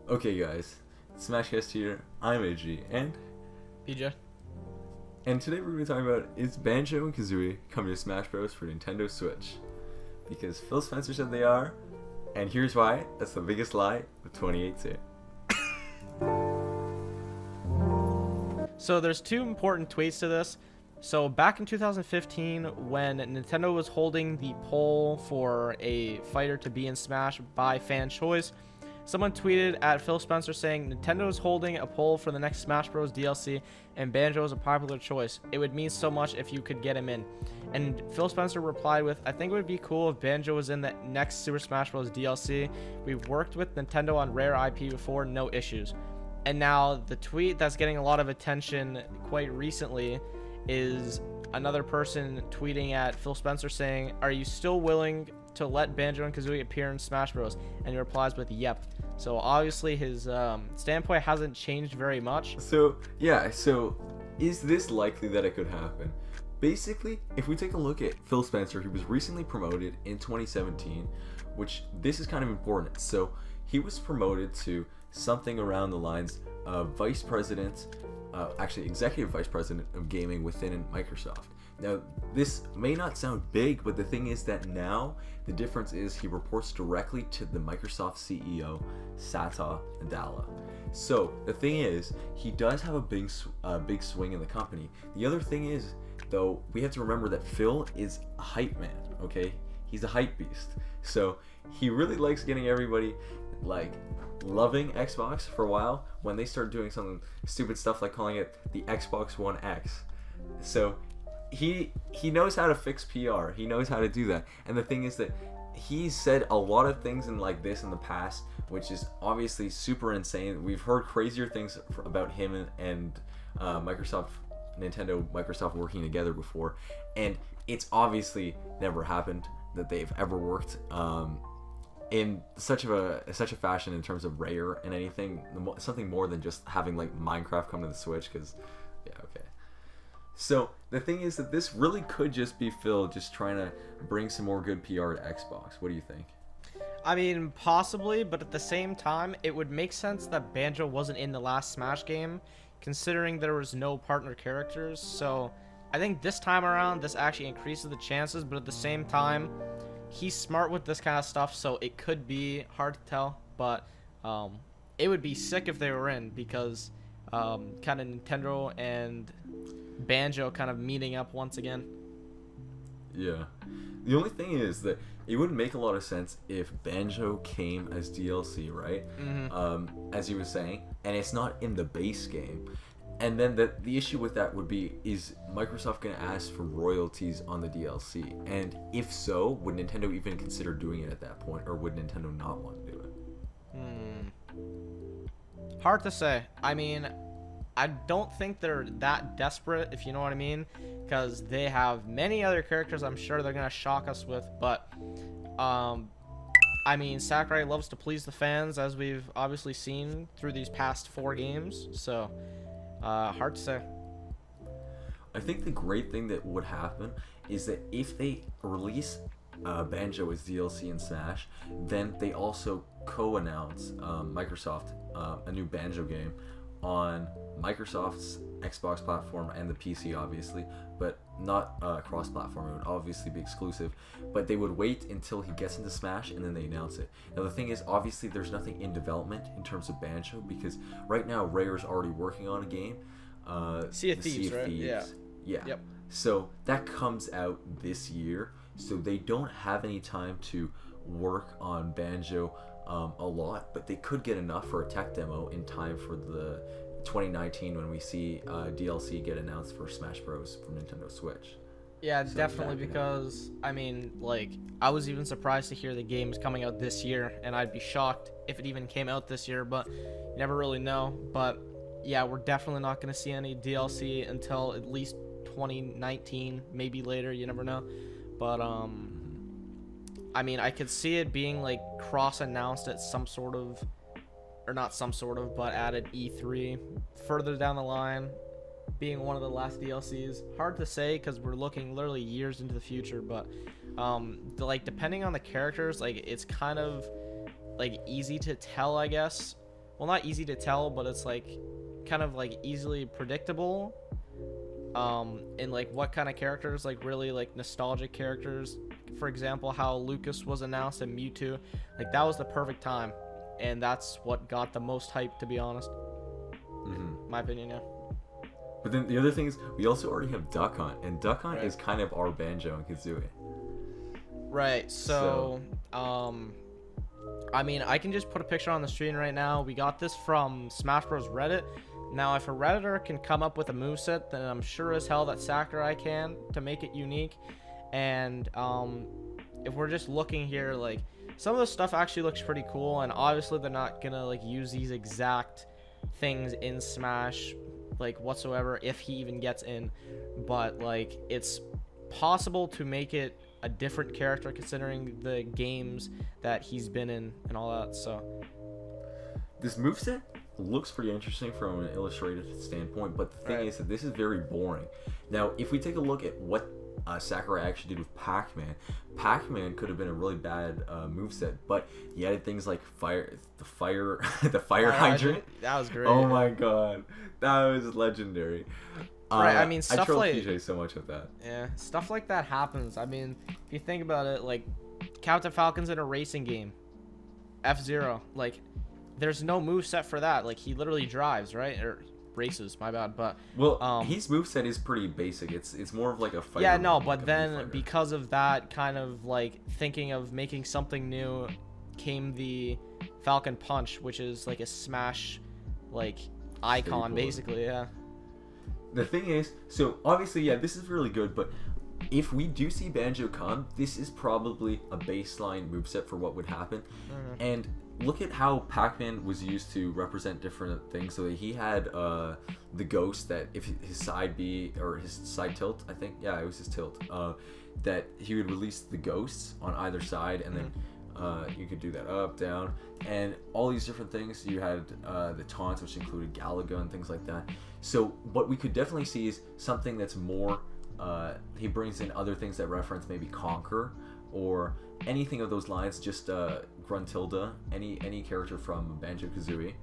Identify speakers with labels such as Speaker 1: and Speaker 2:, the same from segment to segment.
Speaker 1: Okay, guys, Smashcast here. I'm AG,
Speaker 2: PJ.
Speaker 1: and today we're going to be talking about is Banjo and Kazooie coming to Smash Bros. For Nintendo Switch? Because Phil Spencer said they are, and here's why. That's the biggest lie of 2018.
Speaker 2: So there's two important tweets to this. So back in 2015, when Nintendo was holding the poll for a fighter to be in Smash by fan choice, someone tweeted at Phil Spencer saying, Nintendo is holding a poll for the next Smash Bros. DLC, and Banjo is a popular choice. It would mean so much if you could get him in. And Phil Spencer replied with, I think it would be cool if Banjo was in the next Super Smash Bros. DLC. We've worked with Nintendo on rare IP before, no issues. And now the tweet that's getting a lot of attention quite recently is another person tweeting at Phil Spencer saying, are you still willing to let Banjo and Kazooie appear in Smash Bros? And he replies with, yep. So obviously his standpoint hasn't changed very much.
Speaker 1: So is this likely that it could happen? Basically, if we take a look at Phil Spencer, he was recently promoted in 2017, which this is kind of important. So he was promoted to something around the lines of vice president, executive vice president of gaming within Microsoft. Now, this may not sound big, but the thing is that now the difference is he reports directly to the Microsoft CEO, Satya Nadella. So the thing is, he does have a big swing in the company. The other thing is, though, we have to remember that Phil is a hype man. Okay, he's a hype beast. So he really likes getting everybody like loving Xbox for a while when they start doing some stupid stuff like calling it the Xbox One X. So he knows how to fix PR. He knows how to do that. And the thing is that he's said a lot of things in like this in the past, which is obviously super insane. We've heard crazier things about him and Microsoft working together before, and it's obviously never happened that they've ever worked in such a fashion in terms of rare and anything, something more than just having like Minecraft come to the Switch. Because yeah, okay. So the thing is that this really could just be Phil just trying to bring some more good PR to Xbox. What do you think?
Speaker 2: I mean, possibly, but at the same time, it would make sense that Banjo wasn't in the last Smash game, considering there was no partner characters. So I think this time around, this actually increases the chances, but at the same time, he's smart with this kind of stuff, so it could be hard to tell. But it would be sick if they were in, because kind of Nintendo and Banjo kind of meeting up once again.
Speaker 1: Yeah. The only thing is that it would make a lot of sense if Banjo came as DLC, right?
Speaker 2: Mm-hmm.
Speaker 1: As you were saying, and it's not in the base game. And then the issue with that would be, is Microsoft going to ask for royalties on the DLC? And if so, would Nintendo even consider doing it at that point, or would Nintendo not want to do it?
Speaker 2: Hard to say. I mean, I don't think they're that desperate, if you know what I mean, because they have many other characters I'm sure they're going to shock us with. But, I mean, Sakurai loves to please the fans, as we've obviously seen through these past 4 games. So hard to say.
Speaker 1: I think the great thing that would happen is that if they release Banjo as DLC in Smash, then they also co-announce Microsoft a new Banjo game on Microsoft's Xbox platform and the PC, obviously, but not cross-platform. It would obviously be exclusive, but they would wait until he gets into Smash and then they announce it. Now the thing is, obviously there's nothing in development in terms of Banjo, because right now Rare's already working on a game,
Speaker 2: Sea of Thieves, right? Yeah.
Speaker 1: Yep. So that comes out this year, so they don't have any time to work on Banjo a lot, but they could get enough for a tech demo in time for the 2019 when we see DLC get announced for Smash Bros. From Nintendo Switch.
Speaker 2: Yeah,
Speaker 1: So
Speaker 2: definitely, because, I mean, like, I was even surprised to hear the game's coming out this year, and I'd be shocked if it even came out this year, but you never really know. But yeah, we're definitely not going to see any DLC until at least 2019, maybe later, you never know. But I mean, I could see it being like cross-announced at some sort of, or not some sort of, but at an E3 further down the line, being one of the last DLCs. Hard to say, because we're looking literally years into the future, but depending on the characters, like, it's kind of like easy to tell, I guess, well, not easy to tell, but it's like kind of like easily predictable. In like what kind of characters, like really like nostalgic characters. For example, how Lucas was announced and Mewtwo, like that was the perfect time, and that's what got the most hype, to be honest. My opinion, yeah.
Speaker 1: But then the other thing is, we also already have Duck Hunt, and Duck Hunt is kind of our Banjo and Kazooie.
Speaker 2: Right. So, I mean, I can just put a picture on the screen right now. We got this from Smash Bros. Reddit. Now, if a Redditor can come up with a moveset, then I'm sure as hell that Sakurai can to make it unique. And if we're just looking here, like, some of the stuff actually looks pretty cool. And obviously, they're not going to, like, use these exact things in Smash, like, whatsoever, if he even gets in. But, like, it's possible to make it a different character considering the games that he's been in and all that. So
Speaker 1: this moveset looks pretty interesting from an illustrated standpoint, but the thing is that this is very boring. Now, if we take a look at what Sakurai actually did with Pac-Man could have been a really bad moveset, but he added things like the fire hydrant.
Speaker 2: That was great.
Speaker 1: Oh my god, that was legendary.
Speaker 2: Right, I mean, stuff
Speaker 1: I troll
Speaker 2: like
Speaker 1: PJ so much with that.
Speaker 2: Yeah, stuff like that happens. I mean, if you think about it, like Captain Falcon's in a racing game, F-Zero, like there's no moveset for that. Like he literally drives, right? Or races, my bad. But
Speaker 1: well, his moveset is pretty basic. It's more of like a fighter.
Speaker 2: Yeah, no, but then because of that kind of like thinking of making something new, came the Falcon Punch, which is like a Smash like icon, basically. Yeah.
Speaker 1: The thing is, so obviously, yeah, this is really good, but if we do see Banjo come, this is probably a baseline moveset for what would happen. And look at how Pac-Man was used to represent different things. So he had the ghost that if his side B or his side tilt, I think, yeah, it was his tilt, that he would release the ghosts on either side, and then you could do that up, down, and all these different things. You had the taunts, which included Galaga and things like that. So what we could definitely see is something that's more, he brings in other things that reference maybe Conquer or anything of those lines, just Gruntilda, any character from Banjo Kazooie,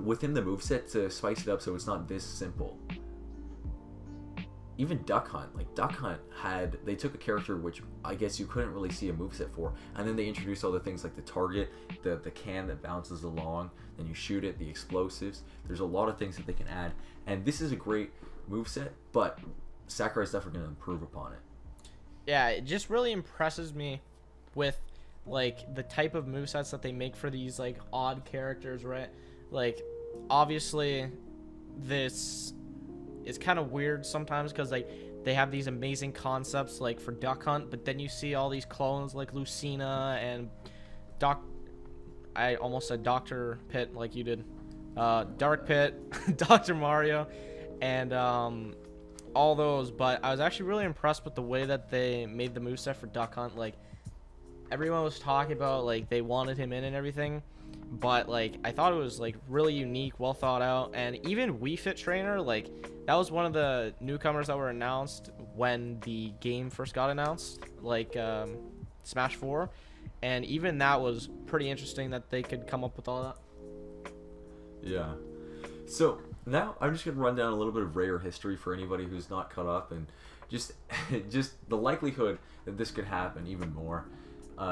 Speaker 1: within the moveset to spice it up so it's not this simple. Even Duck Hunt, like Duck Hunt they took a character which I guess you couldn't really see a moveset for, and then they introduced other things like the target, the can that bounces along, then you shoot it, the explosives. There's a lot of things that they can add, and this is a great moveset, but Sakurai's definitely going to improve upon it.
Speaker 2: Yeah, it just really impresses me with like the type of movesets that they make for these like odd characters, right? Like obviously this is kind of weird sometimes because like they have these amazing concepts like for Duck Hunt, but then you see all these clones like Lucina and I almost said Dr. Pit like you did, Dark Pit, Dr. Mario, and all those. But I was actually really impressed with the way that they made the moveset for Duck Hunt. Like everyone was talking about like they wanted him in and everything, but like I thought it was like really unique, well thought out. And even Wii Fit Trainer, like that was one of the newcomers that were announced when the game first got announced, like Smash 4, and even that was pretty interesting that they could come up with all that.
Speaker 1: Yeah. So now I'm just gonna run down a little bit of Rare history for anybody who's not caught up, and just the likelihood that this could happen even more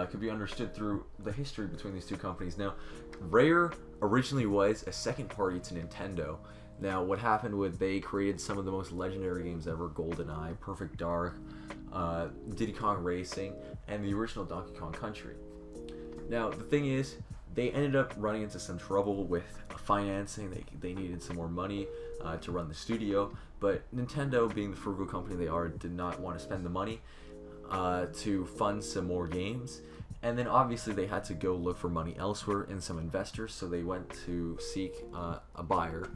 Speaker 1: could be understood through the history between these two companies. Now, Rare originally was a second party to Nintendo. Now, what happened was they created some of the most legendary games ever: GoldenEye, Perfect Dark, Diddy Kong Racing, and the original Donkey Kong Country. Now, the thing is, they ended up running into some trouble with financing. They needed some more money to run the studio, but Nintendo, being the frugal company they are, did not want to spend the money to fund some more games. And then obviously they had to go look for money elsewhere and some investors, so they went to seek a buyer.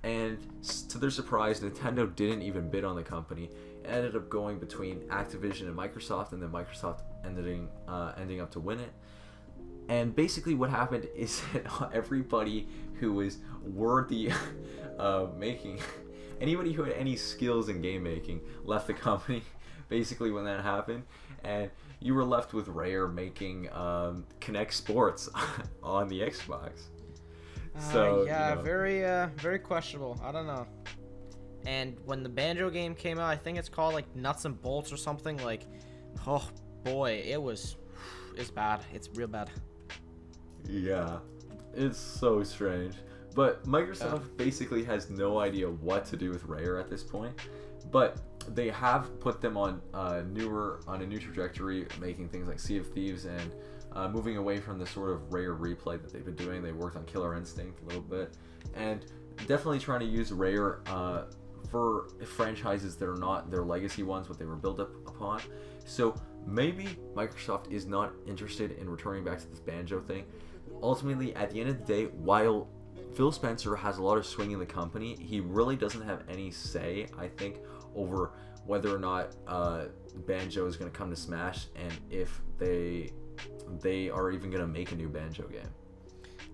Speaker 1: And to their surprise, Nintendo didn't even bid on the company. It ended up going between Activision and Microsoft, and then Microsoft ending up to win it. And basically what happened is that everybody who was worthy of making, anybody who had any skills in game making left the company basically when that happened, and you were left with Rare making Kinect Sports on the Xbox. So
Speaker 2: yeah,
Speaker 1: you know.
Speaker 2: very questionable. I don't know. And when the Banjo game came out, I think it's called like Nuts and Bolts or something. Like, oh boy, it's bad. It's real bad.
Speaker 1: Yeah, it's so strange. But Microsoft basically has no idea what to do with Rare at this point. But they have put them on a new trajectory, making things like Sea of Thieves and moving away from the sort of Rare replay that they've been doing. They worked on Killer Instinct a little bit, and definitely trying to use Rare for franchises that are not their legacy ones, what they were built up upon. So maybe Microsoft is not interested in returning back to this Banjo thing. Ultimately, at the end of the day, while Phil Spencer has a lot of swing in the company, he really doesn't have any say, I think, over whether or not Banjo is going to come to Smash, and if they are even going to make a new Banjo game.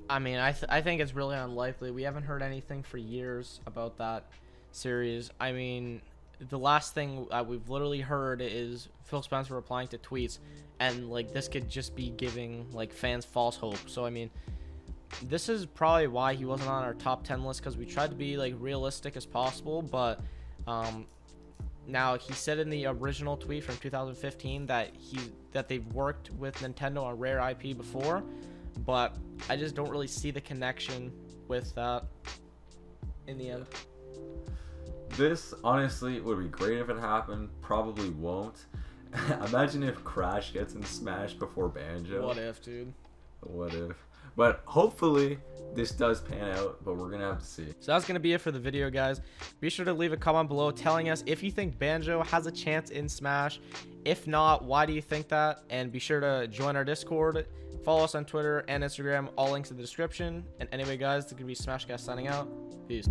Speaker 2: I mean, I think it's really unlikely. We haven't heard anything for years about that series. I mean, the last thing we've literally heard is Phil Spencer replying to tweets, and like this could just be giving like fans false hope. So I mean, this is probably why he wasn't on our top 10 list, because we tried to be like realistic as possible. But now he said in the original tweet from 2015 that they've worked with Nintendo on Rare IP before, but I just don't really see the connection with that in the end.
Speaker 1: This honestly would be great if it happened. Probably won't. Imagine if Crash gets in Smash before Banjo.
Speaker 2: What if, dude?
Speaker 1: What if? But hopefully this does pan out, but we're gonna have to see.
Speaker 2: So that's gonna be it for the video, guys. Be sure to leave a comment below telling us if you think Banjo has a chance in Smash. If not, why do you think that? And be sure to join our Discord. Follow us on Twitter and Instagram. All links in the description. And anyway, guys, this is gonna be Smashcast signing out. Peace.